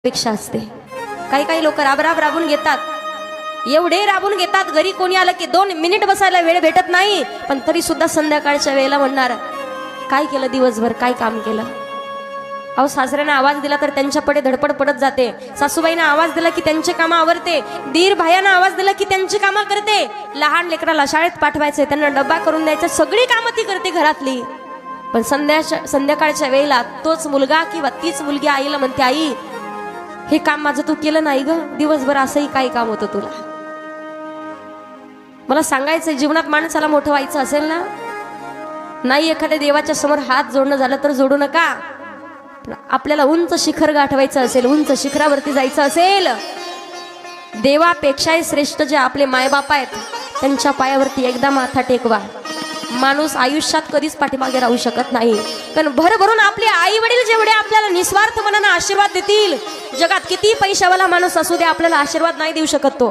पेक्षा असते। काही काही लोक राबराब राबून घेतात, एवढे राबून घेतात, घरी कोणी आलं की 2 मिनिट बसायला वेळ भेटत नाही, पण तरी सुद्धा संध्याकाळच्या वेळेला म्हणणार काय केलं दिवसभर, काय काम केलं। अहो सासऱ्याने आवाज दिला तर त्यांच्या पडे धडपड पडत जाते, सासूबाईने आवाज दिला की त्यांचे कामं आवरते, दीर भायानं आवाज दिला की त्यांची कामं करते, लहान लेकराला शाळेत पाठवायचे, त्यांना डब्बा करून द्यायचा, सगळी कामं ती करते घरातली। पण संध्याकाळच्या वेळेला तोच मुलगा किंवा तीच मुलगी आईला म्हणते, आई हे काम माझं तू केलं नाही ग, दिवसभर असंही काही काम होतं तुला। मला सांगायचंय, जीवनात माणसाला मोठं व्हायचं असेल ना, नाही एखाद्या देवाच्या समोर हात जोडणं झालं तर जोडू नका, पण आपल्याला उंच शिखर गाठवायचं असेल, उंच शिखरावरती जायचं असेल, देवापेक्षाही श्रेष्ठ जे आपले मायबाप आहेत त्यांच्या पायावरती एकदा माथा टेकवा। माणूस आयुष्यात कधीच पाठीमागे राहू शकत नाही, कारण भरभरून आपले आई वडील जेवढे आपल्याला निस्वार्थ मनानं आशीर्वाद देतील, जगात किती पैशावाला माणूस असू दे आपल्याला आशीर्वाद नाही देऊ शकत। तो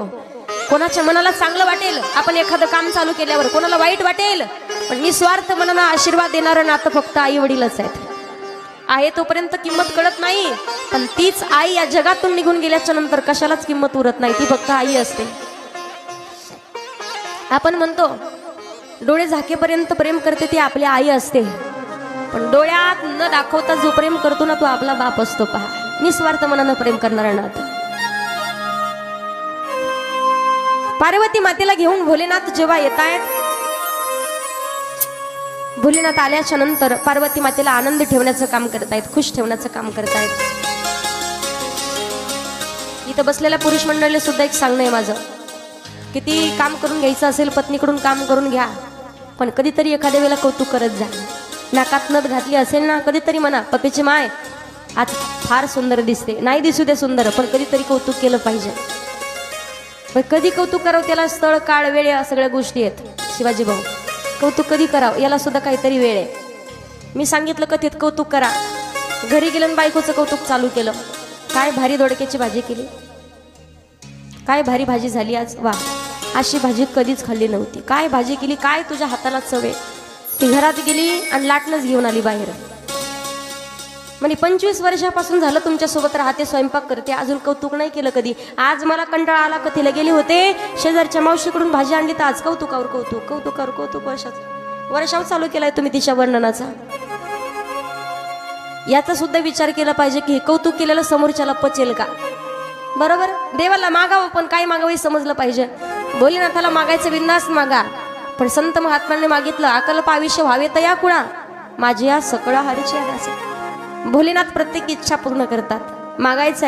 कोणाच्या मनाला चांगलं वाटेल आपण एखादं काम चालू केल्यावर, कोणाला वाईट वाटेल, पण निस्वार्थ मनानं आशीर्वाद देणारं नातं फक्त आई वडीलच आहेत। आहे तोपर्यंत किंमत कळत नाही, पण तीच आई या जगातून निघून गेल्याच्या नंतर कशालाच किंमत उरत नाही, ती फक्त आई असते। आपण म्हणतो डोळे झाकेपर्यंत प्रेम करते ती आपली आई असते, पण डोळ्यात न दाखवता जो प्रेम करतो ना तो आपला बाप असतो। पहा, निस्वार्थ मनानं प्रेम करणारा नातं। पार्वती मातेला घेऊन भोलेनाथ जेव्हा येत आहेत, भोलेनाथ आल्याच्या नंतर पार्वती मातेला आनंद ठेवण्याचं काम करतायत, खुश ठेवण्याचं काम करतायत। इथं बसलेल्या पुरुष मंडळीला सुद्धा एक सांगणं आहे माझं, किती काम करून घ्यायचं असेल पत्नीकडून काम करून घ्या, पण कधीतरी एखाद्या वेळेला कौतुक करत जा। नाकात नथ घातली असेल ना, कधीतरी म्हणा पतीची माय आज फार सुंदर दिसते, नाही दिसू दे सुंदर, पण कधीतरी कौतुक केलं पाहिजे। पण कधी कौतुक करावं त्याला स्थळ काळ वेळ या सगळ्या गोष्टी आहेत। शिवाजी भाऊ, कौतुक कधी करावं याला सुद्धा काहीतरी वेळ आहे। मी सांगितलं कथेत कौतुक करा, घरी गेलं बायकोचं कौतुक चालू केलं, काय भारी दोडक्याची भाजी केली, काय भारी भाजी झाली आज, वा अशी भाजी कधीच खाल्ली नव्हती, काय भाजी केली, काय तुझ्या हाताला चव आहे। ती घरात गेली आणि लाटणंच घेऊन आली बाहेर, म्हणजे 25 वर्षापासून झालं तुमच्यासोबत राहते, स्वयंपाक करते, अजून कौतुक नाही केलं कधी। आज मला कंटाळा आला, कथेला गेले होते, शेजारच्या मावशीकडून भाजी आणली तर आज कौतुकावर कौतुक, कौतुकावर कौतुक, वर्षावर चालू केलाय तुम्ही तिच्या वर्णनाचा। याचा सुद्धा विचार केला पाहिजे की कौतुक केलेलं समोरच्याला पचेल का, बरोबर। देवाला मागावं, पण काय मागावं समजलं पाहिजे। भोलेनाथाला मागायचं बिंदास मागा, पण संत महात्म्यांनी मागितलं अकल्प आयुष्य व्हावे तया कुणा, माझी या सकळ हरीची आस। भोलेनाथ प्रत्येक इच्छा पूर्ण करतात, मागायचं